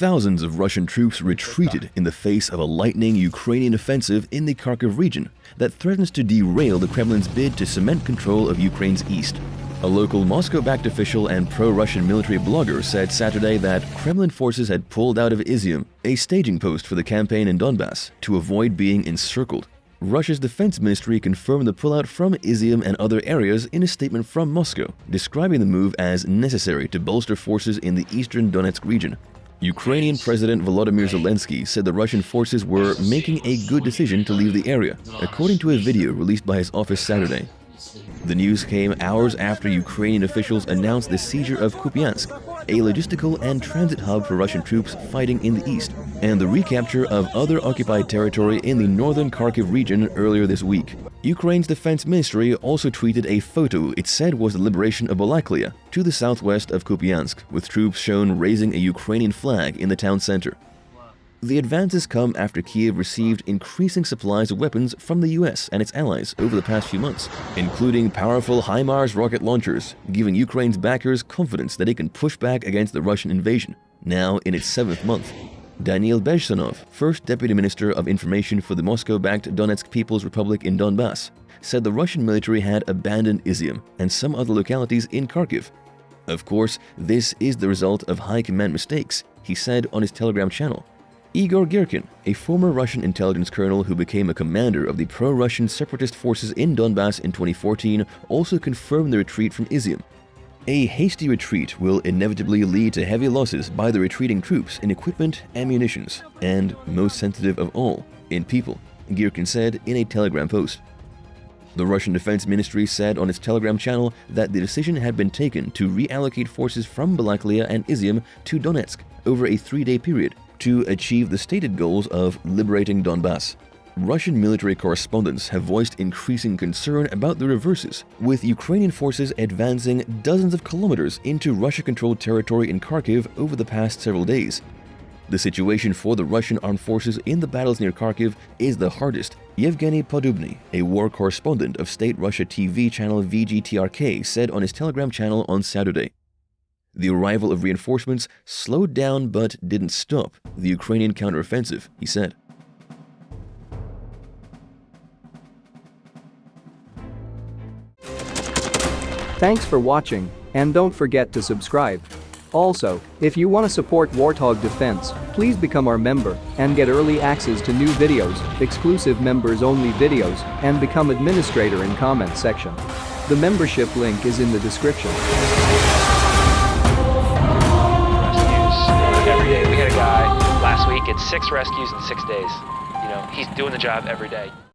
Thousands of Russian troops retreated in the face of a lightning Ukrainian offensive in the Kharkiv region that threatens to derail the Kremlin's bid to cement control of Ukraine's east. A local Moscow-backed official and pro-Russian military blogger said Saturday that Kremlin forces had pulled out of Izium, a staging post for the campaign in Donbass, to avoid being encircled. Russia's defense ministry confirmed the pullout from Izium and other areas in a statement from Moscow, describing the move as necessary to bolster forces in the eastern Donetsk region. Ukrainian President Volodymyr Zelensky said the Russian forces were making a good decision to leave the area, according to a video released by his office Saturday. The news came hours after Ukrainian officials announced the seizure of Kupiansk, a logistical and transit hub for Russian troops fighting in the east, and the recapture of other occupied territory in the northern Kharkiv region earlier this week. Ukraine's defense ministry also tweeted a photo it said was the liberation of Balaklia, to the southwest of Kupiansk, with troops shown raising a Ukrainian flag in the town center. The advances come after Kyiv received increasing supplies of weapons from the US and its allies over the past few months, including powerful HIMARS rocket launchers, giving Ukraine's backers confidence that it can push back against the Russian invasion, now in its 7th month. Daniil Bezsanov, first deputy minister of information for the Moscow-backed Donetsk People's Republic in Donbass, said the Russian military had abandoned Izium and some other localities in Kharkiv. Of course, this is the result of high command mistakes, he said on his Telegram channel. Igor Girkin, a former Russian intelligence colonel who became a commander of the pro-Russian separatist forces in Donbass in 2014, also confirmed the retreat from Izium. A hasty retreat will inevitably lead to heavy losses by the retreating troops in equipment and munitions, and, most sensitive of all, in people, Girkin said in a Telegram post. The Russian Defense Ministry said on its Telegram channel that the decision had been taken to reallocate forces from Balaklia and Izium to Donetsk over a 3-day period to achieve the stated goals of liberating Donbass. Russian military correspondents have voiced increasing concern about the reverses, with Ukrainian forces advancing dozens of kilometers into Russia-controlled territory in Kharkiv over the past several days. The situation for the Russian armed forces in the battles near Kharkiv is the hardest. Yevgeny Podubny, a war correspondent of state Russia TV channel VGTRK, said on his Telegram channel on Saturday. The arrival of reinforcements slowed down but didn't stop the Ukrainian counteroffensive, he said. Thanks for watching, and don't forget to subscribe. Also, if you want to support Warthog Defense, please become our member and get early access to new videos, exclusive members-only videos, and become administrator in comment section. The membership link is in the description. Every day. We had a guy last week at 6 rescues in 6 days. He's doing the job every day.